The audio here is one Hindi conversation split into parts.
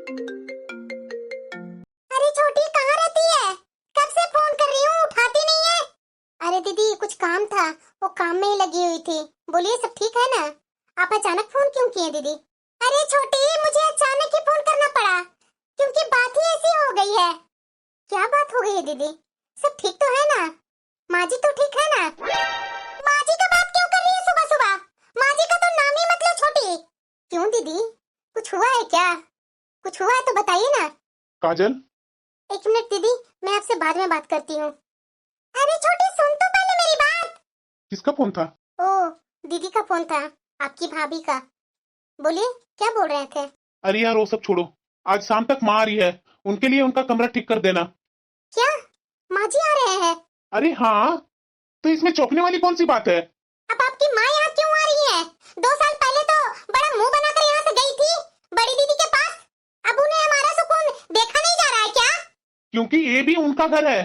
अरे छोटी कहाँ रहती है? कब से फोन कर रही हूँ, उठाती नहीं है। अरे दीदी कुछ काम था, वो काम में ही लगी हुई थी। बोलिए सब ठीक है ना? आप अचानक फोन क्यों किए दीदी? अरे छोटी मुझे अचानक ही फोन करना पड़ा क्योंकि बात ही ऐसी हो गई है। क्या बात हो गई है दीदी? सब ठीक तो है ना? माँ जी तो ठीक है ना? माँ जी का बात क्यों कर रही है सुबह सुबह? माँ जी का तो नाम ही मत लो छोटी। क्यों दीदी, कुछ हुआ है क्या? कुछ हुआ है तो बताइए ना। काजल, एक मिनट दीदी, मैं आपसे बाद में बात करती हूँ। अरे छोटी सुन तो पहले मेरी बात। किसका फोन था? ओ दीदी का फोन था, आपकी भाभी का। बोलिए क्या बोल रहे थे? अरे यार वो सब छोड़ो, आज शाम तक माँ आ रही है, उनके लिए उनका कमरा ठीक कर देना। क्या माँ जी आ रहे हैं? अरे हाँ, तो इसमें चौंकने वाली कौन सी बात है? अब आपकी माँ यहाँ क्यों आ रही है? 2 साल पहले तो बड़ा मुंह बनाकर यहाँ से गई थी बड़ी दीदी के पास। अब उन्हें हमारा सुकून देखा नहीं जा रहा है क्या? क्योंकि ये भी उनका घर है।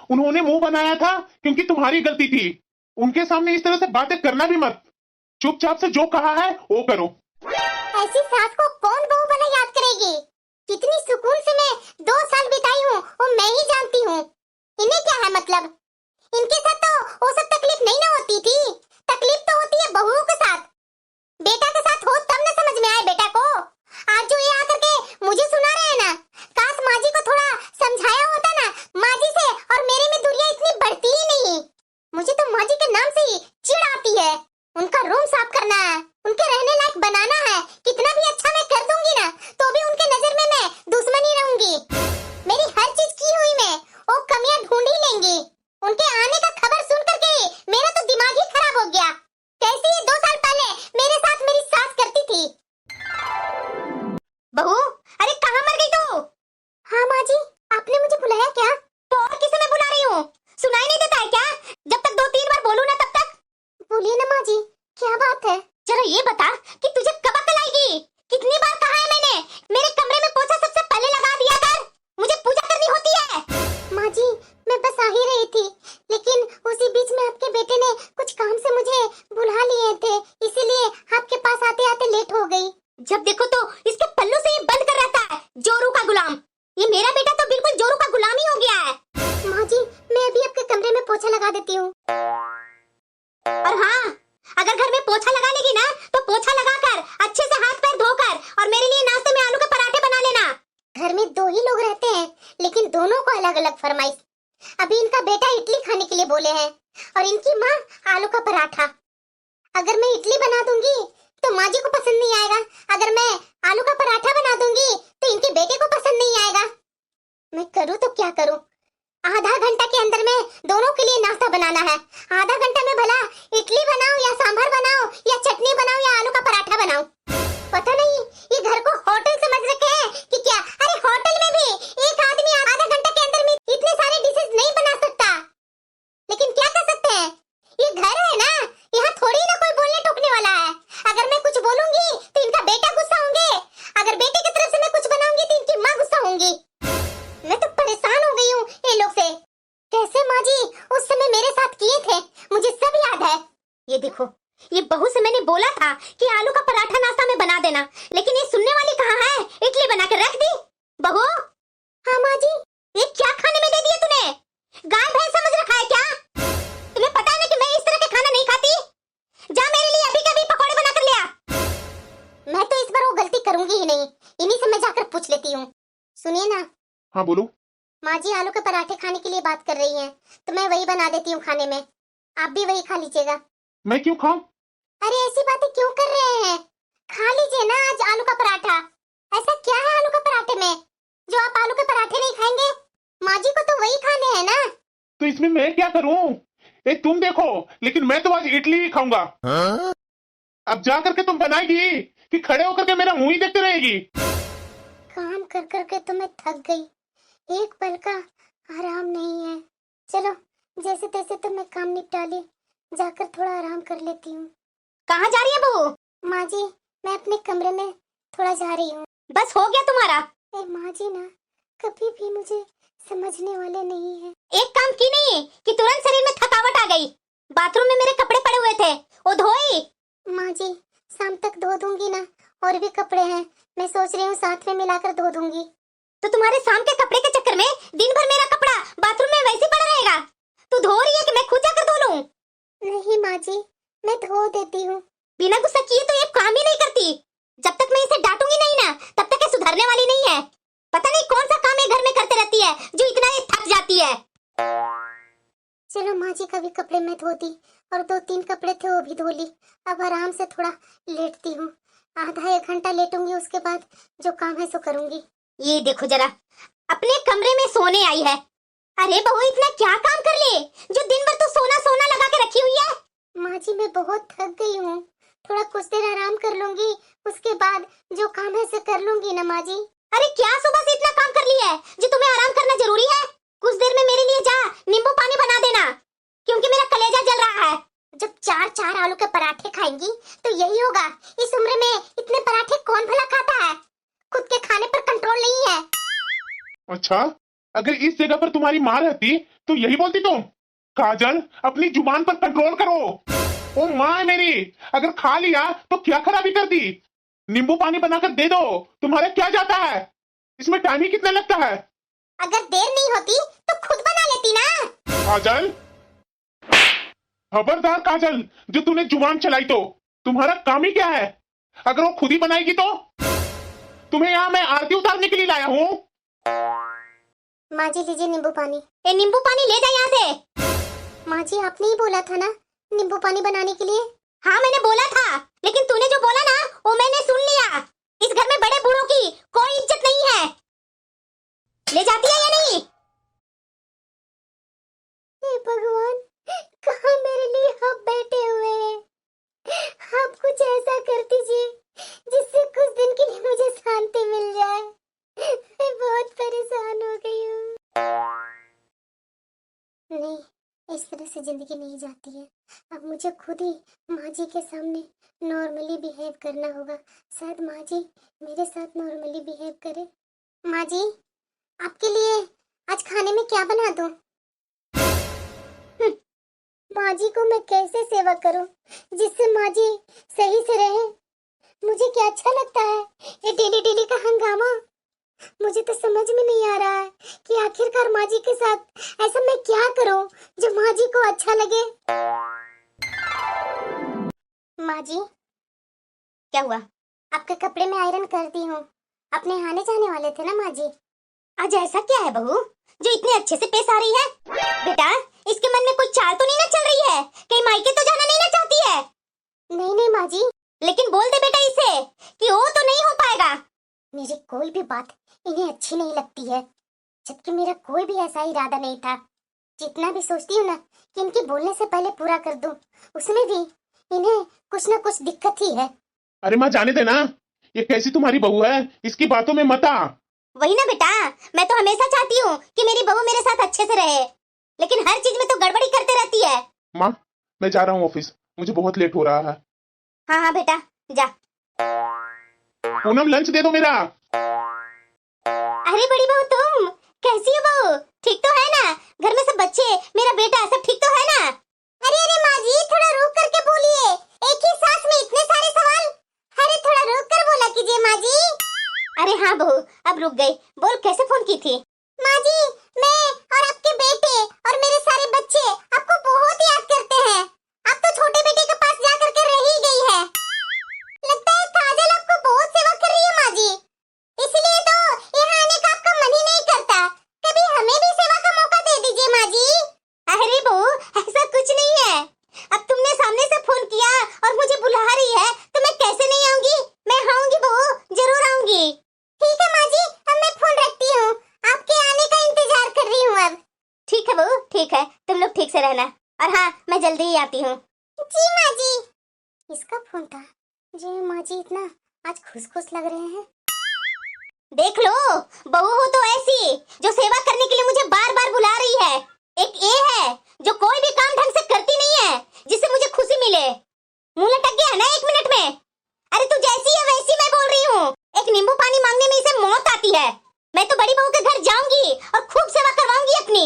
उन्होंने मुंह बनाया था क्योंकि तुम्हारी गलती थी। उनके सामने इस तरह से बातें करना भी मत। चुपचाप से जो कहा है वो करो। ऐसी सास को कौन बहू बना याद करेगी? कितनी सुकून से मैं 2 साल बिताई हूँ वो मैं ही जानती हूँ। इन्हें क्या है मतलब? इनके साथ तो वो सब तकलीफ नहीं ना होती थी। तकलीफ तो होती है बहुओं के साथ। बेटा के साथ हो तब न समझ में आए बेटा को। आज जो ये आकर के मुझे सुना रहे हैं ना, काश माँ जी को थोड़ा समझाया होता ना। माँ जी से और मेरे में दूरियां इतनी बढ़ती ही नहीं। मुझे तो माँ जी के नाम से ही चिढ़ आती है। उनका रूम साफ करना है, उनके रहने लायक बनाना है। कितना भी अच्छा मैं कर दूंगी ना तो भी उनके नजर में मैं दुश्मन ही रहूंगी। मेरी हर चीज की हुई मैं वो कमियां ढूंढ ही लेंगी। उनके आने का खबर सुन करके मेरा तो दिमाग ही खराब हो गया। कैसे ये 2 साल पहले मेरे साथ मेरी सास करती थी। बहू, अरे कहाँ मर गई तू? हाँ माँ जी, आपने मुझे बुलाया क्या? तो और किसे मैं बुला रही हूँ? सुनाई नहीं देता है क्या? जब तक 2-3 बार बोलूं ना तब तक। बोलिए ना माँ जी, क्या बात है? जरा ये बता कि तुझे कब अकल आएगी? कितनी बार कहा है मैंने, मेरे कमरे में पोछा सबसे पहले लगा दिया कर। मुझे पूजा करनी होती है। माँ जी मैं बस आ ही रही थी, लेकिन उसी बीच में आपके बेटे ने कुछ काम से मुझे बुला लिए थे, इसीलिए आपके पास आते आते लेट हो गई। जब देखो तो इसके पल्लू से ये बंद कर रहता है, जोरू का गुलाम। ये मेरा बेटा तो बिल्कुल जोरू का गुलाम ही हो गया है। माँ जी मैं अभी आपके कमरे में पोछा लगा देती हूँ। और हाँ, अगर घर में पोछा लगा लेगी ना तो पोछा लगाकर अच्छे से हाथ पैर धोकर और मेरे लिए नाश्ते में आलू के पराठे बना लेना। घर में 2 ही लोग रहते हैं, लेकिन दोनों को अलग अलग फरमाइश। अभी इनका बेटा इडली खाने के लिए बोले हैं और इनकी माँ आलू का पराठा। अगर मैं इडली बना दूंगी तो माँ जी को पसंद नहीं आएगा, अगर मैं आलू का पराठा बना दूंगी तो इनके बेटे को पसंद नहीं आएगा। मैं करूँ तो क्या करूँ? आधा घंटा के अंदर में दोनों के लिए नाश्ता बनाना है। आधा घंटा में भला इडली बनाऊं या सांभर बनाऊं या चटनी बनाऊं या आलू का पराठा बनाऊं? पता नहीं ये घर को होटल समझ रखे हैं कि क्या? अरे होटल में भी एक आदमी आधा घंटा के अंदर में इतने सारे डिशेस नहीं बना सकता। लेकिन क्या कर सकते हैं, ये घर है ना, यहाँ थोड़ी ना कोई बोलने टोकने वाला है। अगर मैं कुछ बोलूंगी तो इनका बेटा गुस्सा होंगे, अगर बेटे की तरफ से मैं कुछ बनाऊंगी तो इनकी माँ गुस्सा होंगी। मैं तो परेशान हो गई हूँ ये लोग से। कैसे माँ जी उस समय मेरे साथ किए थे मुझे सब याद है। ये देखो, ये बहू से मैंने बोला था कि आलू का पराठा नाश्ता में बना देना, लेकिन ये सुनने वाली कहाँ है? इडली बना के रख दी। बहू। हाँ माँ जी। ये क्या खाने में दे दिया तूने? गाय भैंस समझ रखा है क्या? तुम्हें पता है ना कि मैं इस तरह के खाना नहीं खाती। जा मेरे लिए अभी के अभी पकौड़े बना कर ले आ। मैं तो इस बार वो गलती करूंगी ही नहीं, इन्हीं से मैं जाकर पूछ लेती हूँ। सुनिए ना। हाँ बोलो। माँ जी आलू के पराठे खाने के लिए बात कर रही हैं, तो मैं वही बना देती हूँ खाने में। आप भी वही खा लीजिएगा। मैं क्यों खाऊं? अरे ऐसी बातें क्यों कर रहे हैं? खा लीजिए ना आज आलू का पराठा। ऐसा क्या है आलू के पराठे में जो आप आलू के पराठे नहीं खाएंगे? माँ जी को तो वही खाने हैं ना। तो इसमें मैं क्या करूं? एक तुम देखो, लेकिन मैं तो आज इडली ही खाऊंगा। अब जा करके तुम बनाएगी कि खड़े होकर के मेरा मुंह ही देखते रहेगी? काम कर कर के तो मैं थक गई, एक पल का आराम नहीं है। चलो जैसे तैसे तो मैं काम निपटा ली, जाकर थोड़ा आराम कर लेती हूँ। कहाँ जा रही है बहू? माँ जी मैं अपने कमरे में थोड़ा जा रही हूँ। बस हो गया तुम्हारा? माँ जी ना कभी भी मुझे समझने वाले नहीं है। एक काम की नहीं कि तुरंत शरीर में थकावट आ गई। बाथरूम में मेरे कपड़े पड़े हुए थे, वो धोई? माँ जी शाम तक धो दूंगी ना, और भी कपड़े हैं, मैं सोच रही हूँ साथ में मिलाकर धो दूंगी। तो तुम्हारे शाम के कपड़े के चक्कर में दिन भर मेरा कपड़ा बाथरूम में वैसे पड़ा रहेगा। तू धो रही है कि मैं खुद जाकर धो लूं? नहीं माँ जी, मैं धो देती हूँ। बिना गुस्सा किए तो ये काम ही नहीं करती। जब तक मैं इसे डांटूंगी नहीं ना, तब तक ये सुधरने वाली नहीं है। पता नहीं कौन सा काम ये घर में करते रहती है जो इतना ये थक जाती है। चलो माँ जी का भी कपड़े मैं धो दी और 2-3 कपड़े थे वो भी धो ली। अब आराम से थोड़ा लेटती हूँ, आधा 1 घंटा लेटूंगी, उसके बाद जो काम है सो करूंगी। ये देखो जरा, अपने कमरे में सोने आई है। अरे बहू, इतना क्या काम कर ले जो दिन भर तो सोना सोना लगा के रखी हुई है? माँ जी मैं बहुत थक गई हूँ, थोड़ा कुछ देर आराम कर लूंगी, उसके बाद जो काम है से कर लूंगी ना माँ जी। अरे क्या सुबह से इतना काम कर लिया है जो तुम्हें आराम करना जरूरी है? कुछ देर में मेरे लिए जा नींबू पानी बना देना, क्योंकि मेरा कलेजा जल रहा है। जब 4-4 आलू के पराठे खाएंगी तो यही होगा। इस उम्र में इतने पराठे कौन भला खाता है? खुद के खाने पर कंट्रोल नहीं है। अच्छा, अगर इस जगह पर तुम्हारी माँ रहती तो यही बोलती तुम? काजल, अपनी जुबान पर कंट्रोल करो। ओ माँ है मेरी, अगर खा लिया तो क्या खराबी कर दी? नींबू पानी बनाकर दे दो, तुम्हारे क्या जाता है? इसमें टाइम ही कितना लगता है? अगर देर नहीं होती तो खुद बना लेती ना। काजल, खबरदार काजल, जो तूने जुबान चलाई तो तुम्हारा काम ही क्या है? अगर वो खुद ही बनाएगी तो? तुम्हें यहाँ मैं आरती उतारने के लिए लाया हूँ। माँ जी लीजिए नींबू पानी। ए नींबू पानी ले जा यहाँ से। माँ जी आपने ही बोला था ना नींबू पानी बनाने के लिए। हाँ मैंने बोला था, लेकिन तूने जो बोला ना वो मैंने सुन लिया। इस घर में बड़े बूढ़ों की कोई इज्जत नहीं है। ले जाती है या नहीं? हे भगवान, कहाँ मेरे लिए आप बैठे हुए हैं? आप कुछ ऐसा कर दीजिए जिससे कुछ दिन के लिए मुझे शांति मिल जाए। मैं बहुत परेशान हो गई हूँ। नहीं, इस तरह से जिंदगी नहीं जाती है। अब मुझे खुद ही माँ जी के सामने नॉर्मली बिहेव करना होगा। शायद माँ जी मेरे साथ नॉर्मली बिहेव करे। माँ जी, आपके लिए आज खाने में क्या बना दूँ? माँ जी को मैं कैसे सेवा करूं जिससे माँ जी सही से रहे? मुझे क्या अच्छा लगता है ये डेली डेली का हंगामा? मुझे तो समझ में नहीं आ रहा है कि आखिरकार माँ जी के साथ ऐसा मैं क्या करूं जो माँ जी को अच्छा लगे। माँ जी, क्या हुआ? आपके कपड़े में आयरन कर दी हूँ। अपने आने जाने वाले थे ना माँ जी। आज ऐसा क्या है बहू जो इतने अच्छे से पेश आ रही है? बेटा, इसके मन में कोई चाल तो नहीं ना चल रही है? कहीं मायके तो जाना नहीं ना चाहती है? नहीं नहीं माँ जी। लेकिन बोल दे बेटा इसे कि वो तो नहीं हो पाएगा। मेरी कोई भी बात इन्हें अच्छी नहीं लगती है, जबकि मेरा कोई भी ऐसा इरादा नहीं था। जितना भी सोचती हूँ ना कि इनके बोलने से पहले पूरा कर दूं, उसमें भी इन्हें कुछ ना कुछ दिक्कत ही है। अरे माँ जाने देना, ये कैसी तुम्हारी बहू है, इसकी बातों में मत आ। वही ना बेटा, मैं तो हमेशा चाहती हूँ कि मेरी बहू मेरे साथ अच्छे से रहे, लेकिन हर चीज में तो गड़बड़ी करते रहती है। माँ, मैं जा रहा हूँ ऑफिस, मुझे बहुत लेट हो रहा है। हाँ हाँ बेटा जा। पूनम, लंच दे दो मेरा। अरे बड़ी बहू, तुम कैसी हो बहू? ठीक तो है ना? घर में सब बच्चे, मेरा बेटा, सब ठीक तो है ना? अरे अरे माँ जी, थोड़ा रुक करके बोलिए, एक ही सांस में इतने सारे सवाल। अरे थोड़ा रुक कर बोला कीजिए माँ जी। अरे हाँ बहू, अब रुक गई। बोल, कैसे फोन की थी? माँ जी, मैं और आपके बेटे और मेरे सारे बच्चे आपको बहुत याद करते हैं। आप तो छोटे बेटे के पास जा करके रह ही गई है। लगता है काजल आपको बहुत सेवा कर रही है माँ जी, इसलिए तो यहाँ आने का आपका मन ही नहीं करता। कभी हमें भी सेवा का मौका दे दीजिए माँ जी। अरे बहू, ऐसा कुछ नहीं है। अब तुमने सामने से फोन किया और मुझे बुला रही है तो मैं कैसे नहीं आऊंगी? मैं आऊंगी बहू, जरूर आऊंगी। ठीक है माँ जी, अब मैं फोन रखती हूँ, आपके आने का इंतजार कर रही हूँ अब। ठीक है बहू, ठीक है, तुम लोग ठीक से रहना। और हाँ, मैं जल्दी ही आती हूँ। जी माँ जी। इसका फोन था जी। माँ जी इतना आज खुश खुश लग रहे हैं। देख लो, बहू हो तो ऐसी जो सेवा करने के लिए मुझे बार बार बुला रही है। एक ये है जो कोई भी काम ढंग से करती नहीं है जिससे मुझे खुशी मिले। मुंह लटक गया ना 1 मिनट में? अरे तू जैसी है वैसी मैं बोल रही हूँ। एक नींबू पानी मांगने में इसे मौत आती है। मैं तो बड़ी बहू के घर जाऊंगी और खूब सेवा करवाऊंगी अपनी।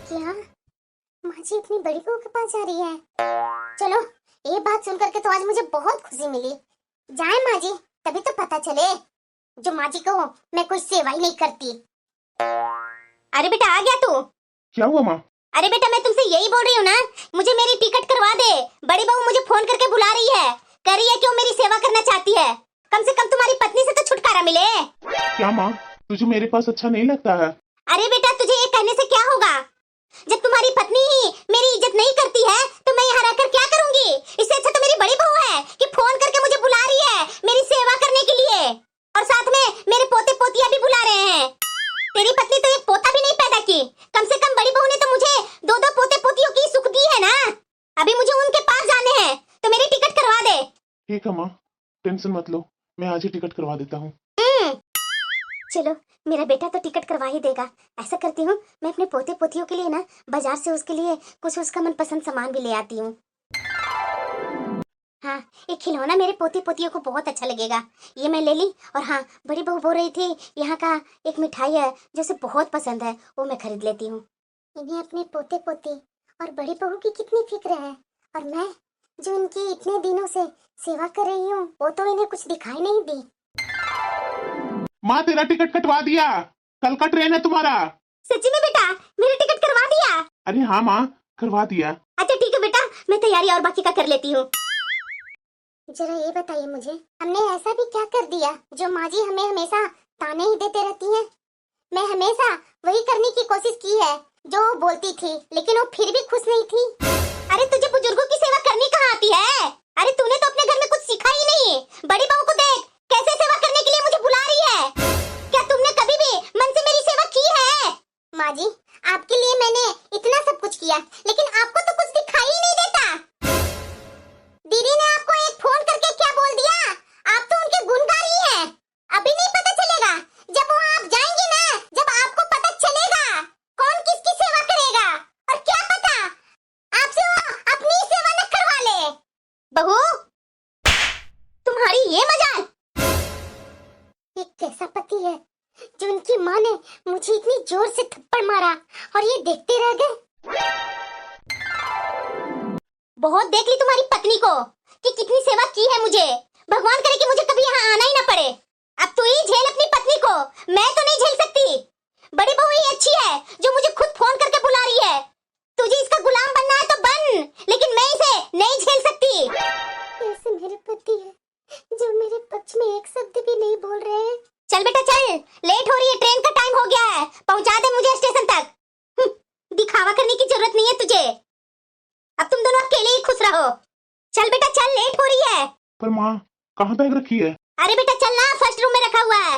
क्या माँ जी अपनी बड़ी बहू के पास जा रही है? चलो, ये बात सुनकर के तो आज मुझे बहुत खुशी मिली। जाए माँ जी, तभी तो पता चले जो माँ जी को मैं कोई सेवा ही नहीं करती। अरे बेटा आ गया तू? क्या हुआ माँ? अरे बेटा मैं तुमसे यही बोल रही हूँ ना, मुझे मेरी टिकट करवा दे। बड़ी बहू मुझे फोन करके बुला रही है, कह रही है कि वो मेरी सेवा करना चाहती है। कम से कम तुम्हारी पत्नी से तो छुटकारा मिले। क्या माँ, तुझे मेरे पास अच्छा नहीं लगता है? अरे बेटा तुझे ये कहने से क्या होगा, जब तुम्हारी पत्नी ही मेरी इज्जत नहीं करती है तो मैं यहाँ रहकर क्या करूंगी। इससे अच्छा तो मेरी बड़ी बहू है कि फोन करके मुझे बुला रही है मेरी सेवा करने के लिए, और साथ में मेरे पोते पोतियां भी बुला रहे हैं। तेरी पत्नी तो एक पोता भी नहीं पैदा की, कम से कम बड़ी बहू ने तो मुझे दो दो पोते पोतियों की सुख दी है ना। अभी मुझे उनके पास जाने हैं, तो मेरी टिकट करवा दे। ठीक है माँ, टेंशन मत लो, मैं आज ही टिकट करवा देता हूँ। चलो मेरा बेटा तो टिकट करवा ही देगा। ऐसा करती हूँ मैं अपने पोते पोतियों के लिए ना बाजार से उसके लिए कुछ उसका मनपसंद सामान भी ले आती हूँ। हाँ एक खिलौना मेरे पोते पोतियों को बहुत अच्छा लगेगा, ये मैं ले ली। और हाँ बड़ी बहू बोल रही थी यहाँ का एक मिठाई है जो उसे बहुत पसंद है, वो मैं खरीद लेती हूँ। इन्हें अपने पोते पोती और बड़ी बहू की कितनी फिक्र है, और मैं जो इनकी इतने दिनों से सेवा कर रही हूँ वो तो इन्हें कुछ दिखाई नहीं दी। माँ तेरा टिकट कटवा दिया, कल का ट्रेन है तुम्हारा। सच्ची में बेटा मेरी टिकट करवा दिया? अरे हाँ माँ, करवा दिया। अच्छा ठीक है बेटा, मैं तैयारी और बाकी का कर लेती हूँ। जरा ये बताइए मुझे, हमने ऐसा भी क्या कर दिया जो माँ जी हमें हमेशा ताने ही देते रहती हैं? मैं हमेशा वही करने की कोशिश की है जो वो बोलती थी, लेकिन वो फिर भी खुश नहीं थी। अरे तुझे बुजुर्गों की सेवा करनी कहाँ आती है? अरे तूने तो अपने घर में कुछ सीखा ही नहीं। बड़ी बहू को देख कैसे सेवा करने के लिए मुझे बुला रही है। क्या तुमने कभी भी मन से मेरी सेवा की है? माँ जी आपके लिए मैंने इतना सब कुछ किया, लेकिन आपको तो कुछ दिखाई ही नहीं देता। दीदी ने आपको एक फोन करके क्या बोल दिया? आप तो उनके गुण गा रही हैं। अभी नहीं पता चलेगा, जब वहाँ आप जाएंगी ना, जब आपको पता चलेगा कौन किसकी सेवा करेगा। और क्या पता आपसे वो अपनी सेवा न करवा ले। बहू तुम्हारी ये मजाल। ये कैसा पति है जो उनकी माँ ने मुझे इतनी जोर से थप्पड़ मारा और ये देखते रह गए। बहुत देख ली तुम्हारी पत्नी को कि कितनी सेवा की है मुझे। भगवान करे कि मुझे कभी यहाँ आना ही ना पड़े। अब तू ही झेल अपनी पत्नी को, मैं तो नहीं झेल सकती। बड़ी बहू ही अच्छी है जो मुझे खुद फोन करके बुला रही है। तुझे इसका गुलाम बनना है तो बन, लेकिन मैं इसे नहीं झेल सकती। ऐसे मेरे पति है जो मेरे पक्ष में एक शब्द भी नहीं बोल रहे हैं। चल बेटा चल, लेट हो रही है, ट्रेन का टाइम हो गया है, पहुंचा दे मुझे स्टेशन तक। दिखावा करने की जरूरत नहीं है तुझे, अब तुम दोनों अकेले ही खुश रहो। चल बेटा चल, लेट हो रही है। पर माँ कहाँ बैग रखी है? अरे बेटा चल ना, फर्स्ट रूम में रखा हुआ है।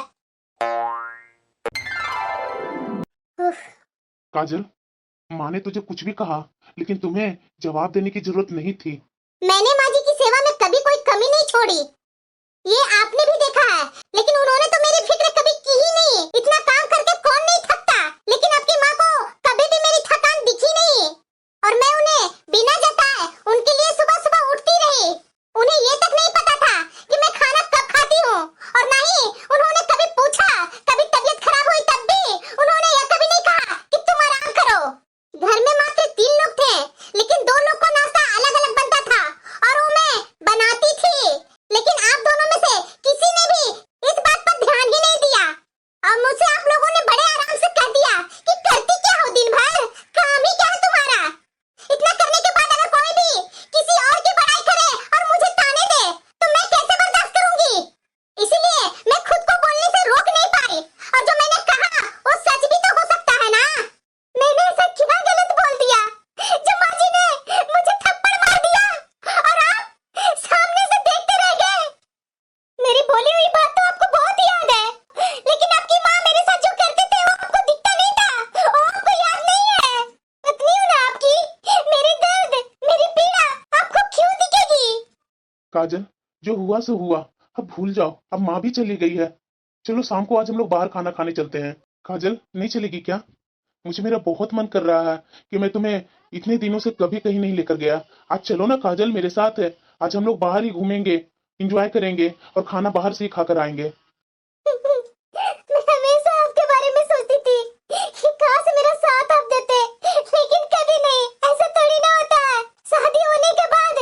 काजल, माँ ने तुझे कुछ भी कहा लेकिन तुम्हें जवाब देने की जरूरत नहीं थी। मैंने माँ जी की सेवा में कभी कोई कमी नहीं छोड़ी, ये आपने भी देखा है, लेकिन उन्होंने तो मेरी फिक्र कभी की ही नहीं। इतना काम करके कौन नहीं थकता, लेकिन आपकी माँ को कभी भी मेरी थकान दिखी नहीं। और मैं उन्हें बिना जताए उनके लिए सुबह सुबह उठती रही। उन्हें ये तक नहीं पता था कि मैं खाना कब खाती हूँ, और ना ही उन्होंने कभी पूछा। कभी तबीयत खराब हुई तब भी उन्होंने यह कभी नहीं कहा कि तुम आराम करो। घर में मात्र 3 लोग थे, लेकिन 2 लोग को नाश्ता अलग अलग बनता था और वो मैं बनाती थी। लेकिन आप दोनों में से किसी ने भी इस बात पर ध्यान ही नहीं दिया, और मुझसे आप लोगों ने बड़े आराम से कह दिया कि करती क्या हो दिन भर, काम ही क्या है तुम्हारा। इतना करने के बाद अगर कोई भी किसी और की बड़ाई करे और मुझे ताने दे तो मैं कैसे बर्दाश्त करूंगी। इसीलिए मैं खुद को बोलने से रोक नहीं पाई, और जो मैंने कहा वो सच भी तो हो सकता है ना। मैंने ऐसा क्या गलत बोल दिया जो माँ जी ने मुझे थप्पड़ मार दिया और आप सामने से देखते रह गए। मेरी बोली हुई बात तो आपको बहुत याद है, लेकिन आपकी माँ मेरे साथ जो करते थे वो आपको दिखता नहीं था, वो आपको याद नहीं है। पत्नी हूँ ना आपकी, मेरी दर्द मेरी पीड़ा आपको क्यों दिखेगी। काजल, जो हुआ सो हुआ, अब भूल जाओ। अब माँ भी चली गई है, चलो शाम को आज हम लोग बाहर खाना खाने चलते हैं। काजल नहीं चलेगी क्या? मुझे मेरा बहुत मन कर रहा है कि मैं तुम्हें इतने दिनों से कभी कहीं नहीं लेकर गया। आज चलो ना काजल मेरे साथ है, आज हम लोग बाहर ही घूमेंगे, एंजॉय करेंगे और खाना बाहर से ही खाकर आएंगे। मैं हमेशा आपके बारे में सोचती थी कि काश मेरा साथ आप देते, लेकिन कभी नहीं। ऐसा थोड़ी ना होता है, शादी होने के बाद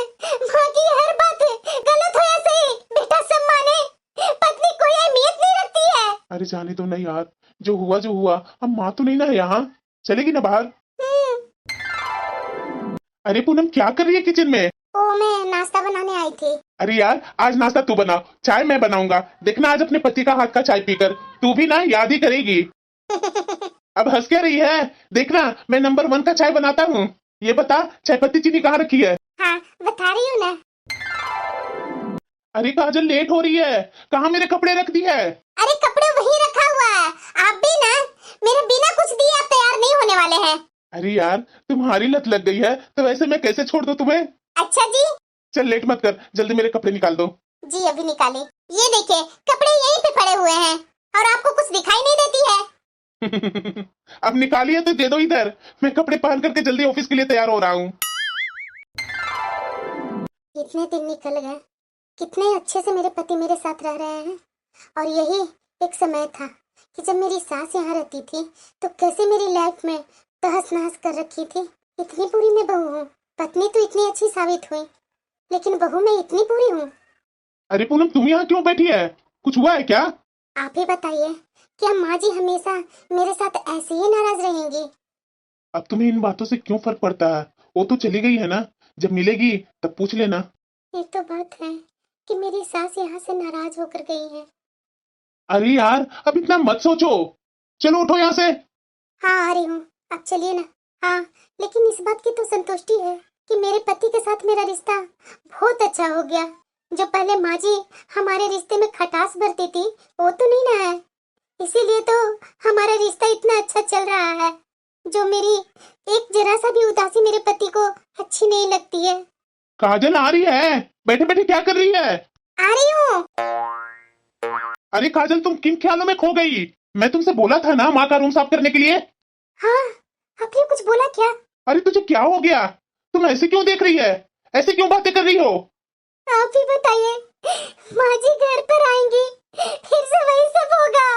माँ की हर बात गलत हो या सही बेटा सब माने, जाने दो ना यार, जो हुआ। अब माँ तो नहीं ना है यहाँ, चलेगी ना बाहर। अरे पूनम क्या कर रही है किचन में? ओ मैं नाश्ता बनाने आई थी। अरे यार आज नाश्ता तू बना, चाय मैं बनाऊंगा। देखना आज अपने पति का हाथ का चाय पीकर तू भी ना याद ही करेगी। अब हंस क्या रही है? देखना मैं नंबर 1 का चाय बनाता हूँ। ये बता चाय पत्ती चीनी कहाँ रखी है? हाँ बता रही हूँ ना। अरे काजल लेट हो रही है, कहाँ मेरे कपड़े रख दी है? अरे कपड़े वहीं रखा हुआ है। आप भी ना मेरे बिना कुछ दिए आप तैयार नहीं होने वाले हैं। अरे यार तुम्हारी लत लग गई है तो वैसे मैं कैसे छोड़ दूं तुम्हें? अच्छा जी। चल लेट मत कर, जल्दी मेरे कपड़े निकाल दो। जी अभी निकाले। ये देखिए कपड़े यहीं पे पड़े हुए हैं और आपको कुछ दिखाई नहीं देती है। अब निकालिए तो दे दो इधर, मैं कपड़े पहन करके जल्दी ऑफिस के लिए तैयार हो रहा हूँ। इतने दिन निकल गए, कितने अच्छे से मेरे पति मेरे साथ रह रहे हैं। और यही एक समय था कि जब मेरी सास यहाँ रहती थी तो कैसे मेरी लाइफ में तहस नहस कर रखी थी। इतनी बुरी मैं बहू हूँ। पत्नी तो इतनी अच्छी साबित हुई लेकिन बहू मैं इतनी बुरी हूँ। अरे पूनम तुम यहाँ क्यों बैठी है, कुछ हुआ है क्या? आप ही बताइए, क्या माँ जी हमेशा मेरे साथ ऐसे ही नाराज रहेंगी? अब तुम्हें इन बातों से क्यों फर्क पड़ता है? वो तो चली गई है ना, जब मिलेगी तब पूछ लेना। एक तो बात है कि मेरी सास यहाँ से नाराज होकर गई है। अरे यार अब इतना मत सोचो, चलो उठो यहाँ से। हाँ आ रही हूँ, आप चलिए ना। हाँ लेकिन इस बात की तो संतुष्टि है कि मेरे पति के साथ मेरा रिश्ता बहुत अच्छा हो गया। जो पहले माँ जी हमारे रिश्ते में खटास भरती थी वो तो नहीं ना है, इसीलिए तो हमारा रिश्ता इतना अच्छा चल रहा है। जो मेरी एक जरा सा भी उदासी मेरे पति को अच्छी नहीं लगती है। काजल आ रही है, बैठे बैठे क्या कर रही है? आ रही हूँ। अरे काजल तुम किन ख्यालों में खो गई? मैं तुमसे बोला था ना माँ का रूम साफ करने के लिए। हाँ आपने कुछ बोला क्या? अरे तुझे क्या हो गया, तुम ऐसे क्यों देख रही है, ऐसे क्यों बातें कर रही हो? आप ही बताइए, माँ जी घर पर आएंगी फिर से वही सब होगा।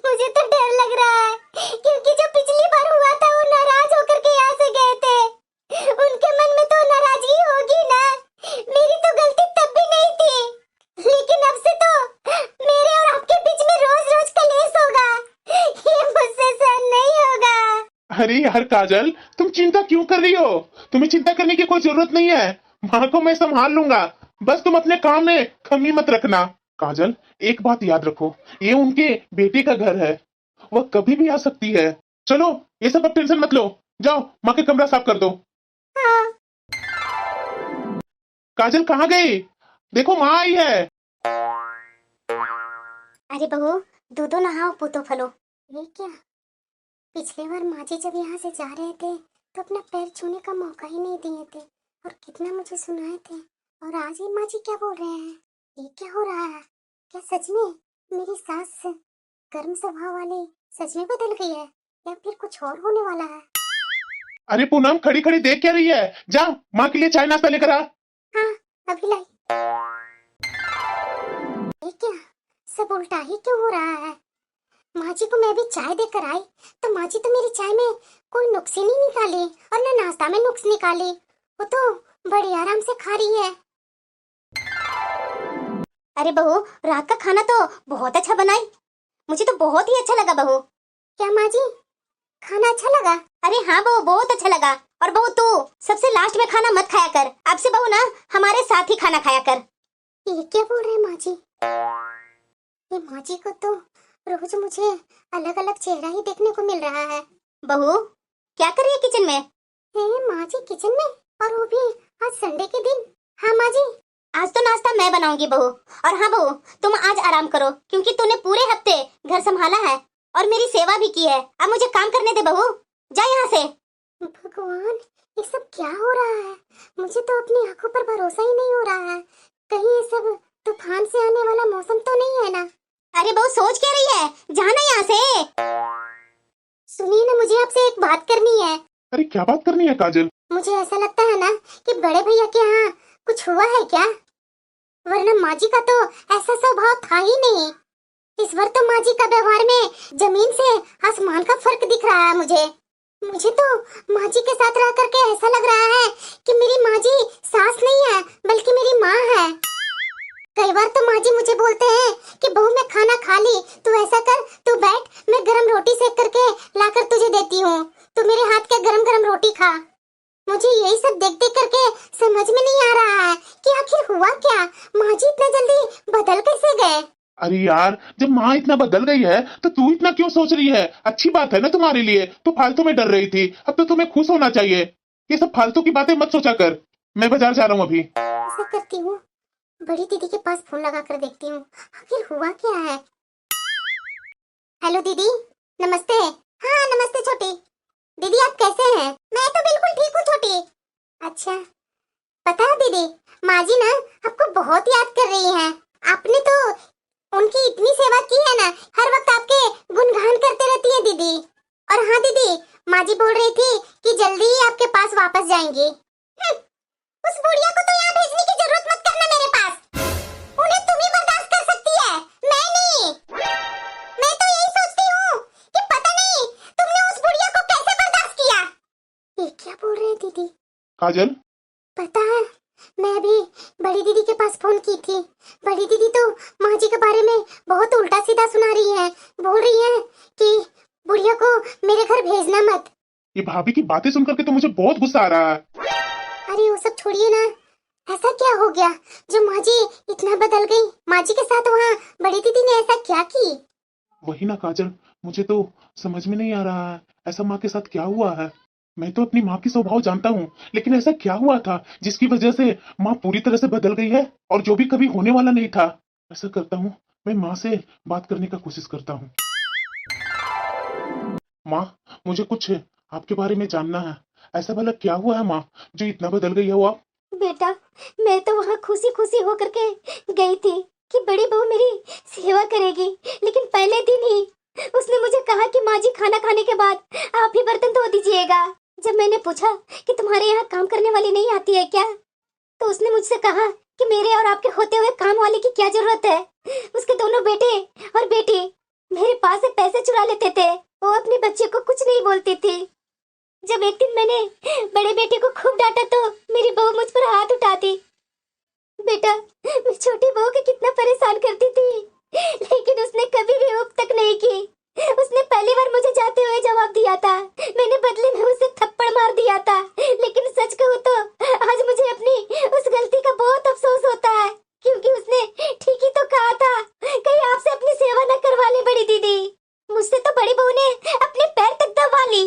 मुझे तो डर लग रहा है क्योंकि जो पिछली बार हुआ था वो नाराज होकर के यहाँ से गए थे। उनके मन में तो नाराजगी होगी ना। मेरी तो गलती तब भी नहीं थी लेकिन अब से तो मेरे और आपके बीच में रोज रोज कलेश होगा। ये मुझसे सहन नहीं होगा। अरे यार काजल तुम चिंता क्यों कर रही हो? तुम्हें चिंता करने की कोई जरूरत नहीं है, माँ को मैं संभाल लूंगा। बस तुम अपने काम में कमी मत रखना। काजल एक बात याद रखो, ये उनके बेटे का घर है, वह कभी भी आ सकती है। चलो ये सब अब टेंशन मत लो, जाओ माँ के कमरा साफ कर दो। हाँ। काजल कहाँ गई? देखो माँ आई है। अरे बहू दूधो नहाओ पूतो फलो। ये क्या, पिछले बार माँ जी जब यहाँ से जा रहे थे तो अपना पैर छूने का मौका ही नहीं दिए थे और कितना मुझे सुनाए थे, और आज ही माँ जी क्या बोल रहे हैं? ये क्या हो रहा है? क्या सच में मेरी सास गर्म स्वभाव वाली सच में बदल गई है या फिर कुछ और होने वाला है? अरे पूनम खड़ी खड़ी देख क्या रही है, जा माँ के लिए चाय नाश्ता लेकर आ। हाँ अभी लाई। ये क्या, सब उल्टा ही क्यों हो रहा है? माँ जी को मैं भी चाय देकर आई तो माँ जी तो मेरी चाय में कोई नुक्स ही नहीं निकाली और न नाश्ता में नुक्स निकाली। वो तो बड़ी आराम से खा रही है। अरे बहू रात का खाना तो बहुत अच्छा बनाई, मुझे तो बहुत ही अच्छा लगा बहू। क्या माँ जी खाना अच्छा लगा? अरे हाँ बहू बहुत अच्छा लगा। और बहू तू सबसे लास्ट में खाना मत खाया कर, अब से बहू ना हमारे साथ ही खाना खाया कर। ये क्या बोल रहे हैं माँ जी? ये माँ जी को तो रोज मुझे अलग अलग चेहरा ही देखने को मिल रहा है। बहू क्या कर रही है किचन में? माँ जी किचन में, और वो भी आज संडे के दिन? हाँ माँ जी आज तो नाश्ता मैं बनाऊंगी बहू। और हाँ बहू तुम आज आराम करो क्योंकि तूने पूरे हफ्ते घर संभाला है और मेरी सेवा भी की है। अब मुझे काम करने दे बहू, जा यहाँ से। भगवान ये सब क्या हो रहा है? मुझे तो अपनी आंखों पर भरोसा ही नहीं हो रहा है। कहीं ये सब तूफान से आने वाला मौसम तो नहीं है ना? अरे बहू सोच क्या रही है, जाना यहाँ से। सुनिए ना मुझे आपसे एक बात करनी है। अरे क्या बात करनी है काजल? मुझे ऐसा लगता है ना कि बड़े भैया के यहाँ कुछ हुआ है क्या, वरना माँ जी का तो ऐसा स्वभाव था ही नहीं। इस बार तो माँ जी का व्यवहार में जमीन से आसमान का फर्क दिख रहा है मुझे तो माँ जी के साथ रह करके ऐसा लग रहा है कि मेरी माँ जी सास नहीं है बल्कि मेरी माँ है। कई बार तो माँ जी मुझे बोलते हैं कि बहू मैं खाना खा ली, तू ऐसा कर, तू बैठ, मैं गरम रोटी सेक करके लाकर तुझे देती हूँ, तू मेरे हाथ के गरम गरम रोटी खा। मुझे यही सब देख देख करके समझ में नहीं आ रहा है कि आखिर हुआ क्या, माँ जी इतना जल्दी बदल कैसे गए। अरे यार, जब माँ इतना बदल गई है तो तू इतना क्यों सोच रही है? अच्छी बात है ना तुम्हारे लिए, तू फालतू में डर रही थी, अब तो तुम्हें खुश होना चाहिए। ये सब फालतू की बातें मत सोचा कर। मैं बाजार जा रहा हूँ अभी। ऐसा करती हूँ, बड़ी दीदी के पास फोन लगा कर देखती हूँ आखिर हुआ क्या है। हेलो दीदी, नमस्ते। हाँ नमस्ते छोटी दीदी, आप कैसे हैं? मैं तो बिल्कुल ठीक हूँ छोटी। अच्छा, पता है दीदी, माँ जी ना आपको बहुत याद कर रही हैं। आपने तो उनकी इतनी सेवा की है ना, हर वक्त आपके गुणगान करते रहती है दीदी। और हाँ दीदी, माँ जी बोल रही थी कि जल्दी ही आपके पास वापस जाएंगी। उस बुढ़िया को तो यहाँ भेजने की जरूरत मत करना मेरे पास, उन्हें तुम ही बर्दाश्त कर सकती है, मैं नहीं। मैं तो यही सोचती हूँ कि पता नहीं तुमने उस बुढ़िया को कैसे बर्दाश्त किया। ये क्या बोल रहे हैं दीदी? काजल, पता है, मैं अभी बड़ी दीदी के पास फोन की थी। बड़ी दीदी तो माँ जी के बारे में बहुत उल्टा सीधा सुना रही है, बोल रही है कि बुढ़िया को मेरे घर भेजना मत। ये भाभी की बातें सुन करके तो मुझे बहुत गुस्सा आ रहा है। अरे वो सब छोड़िए ना, ऐसा क्या हो गया जो माँ जी इतना बदल गई? माँ जी के साथ वहाँ बड़ी दीदी ने ऐसा क्या की? वही ना काजल, मुझे तो समझ में नहीं आ रहा है ऐसा माँ के साथ क्या हुआ है। मैं तो अपनी माँ की स्वभाव जानता हूँ, लेकिन ऐसा क्या हुआ था जिसकी वजह से माँ पूरी तरह से बदल गई है, और जो भी कभी होने वाला नहीं था। ऐसा करता हूँ, मैं माँ से बात करने का कोशिश करता हूँ। माँ, मुझे कुछ आपके बारे में जानना है। ऐसा भला क्या हुआ है माँ, जो इतना बदल गई है वो आप? बेटा, मैं तो वहाँ खुशी खुशी होकर के गई थी कि बड़ी बहू मेरी सेवा करेगी, लेकिन पहले दिन ही उसने मुझे कहा कि माँ जी खाना खाने के बाद आप ही बर्तन धो दीजिएगा। जब मैंने पूछा कि तुम्हारे यहाँ काम करने वाली नहीं आती है क्या, तो उसने मुझसे कहा कि मेरे और आपके होते हुए काम वाले की क्या जरूरत है। उसके दोनों बेटे और बेटी मेरे पास से पैसे चुरा लेते थे, वो अपने बच्चे को कुछ नहीं बोलती थी। जब एक दिन मैंने बड़े बेटे को खूब डांटा तो मेरी बहू मुझ पर हाथ उठाती। बेटा, मैं छोटी बहू को कितना परेशान करती थी, लेकिन उसने कभी भी ऊप तक नहीं की। उसने पहली बार मुझे जाते हुए जवाब दिया था, मैंने बदले में उसे थप्पड़ मार दिया था। लेकिन सच कहूँ तो आज मुझे अपनी उस गलती का बहुत अफसोस होता है, क्योंकि उसने ठीक ही तो कहा था, कहीं आपसे अपनी सेवा न करवा ले बड़ी दीदी। मुझसे तो बड़ी बहू ने अपने पैर तक दबा ली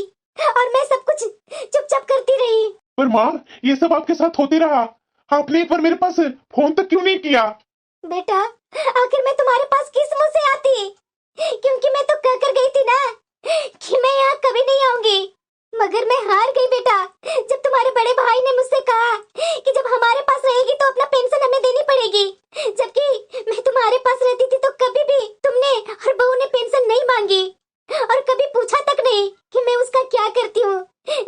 और मैं सब कुछ चुपचाप करती रही। पर माँ, ये सब आपके साथ होते रहा, आपने एक बार मेरे पास फोन तक क्यों नहीं किया? बेटा, आखिर मैं तुम्हारे पास किस मुंह से आती, क्योंकि मैं तो कह कर गई थी ना कि मैं यहाँ कभी नहीं आऊंगी। मगर मैं हार गई बेटा, जब तुम्हारे बड़े भाई ने मुझसे कहा कि जब हमारे पास रहेगी तो अपना पेंशन हमें देनी पड़ेगी, जबकि मैं तुम्हारे पास रहती थी तो कभी भी तुमने और बहू ने पेंशन नहीं मांगी और कभी पूछा तक नहीं कि मैं उसका क्या करती हूँ।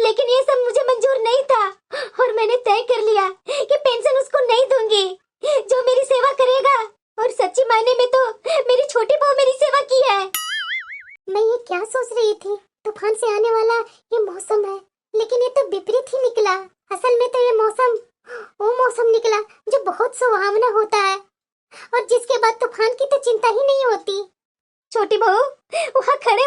लेकिन ये सब मुझे मंजूर नहीं था और मैंने तय कर लिया कि पेंशन उसको नहीं दूंगी जो मेरी सेवा करेगा। और सच्ची मायने में तो मेरी छोटी बहू मेरी सेवा की है। मैं ये क्या सोच रही थी, तूफान से आने वाला ये मौसम है, लेकिन ये तो विपरीत ही निकला। असल में तो ये मौसम वो मौसम निकला जो बहुत सुहावना होता है और जिसके बाद तूफान की तो चिंता ही नहीं होती। छोटी बहू, वहाँ खड़े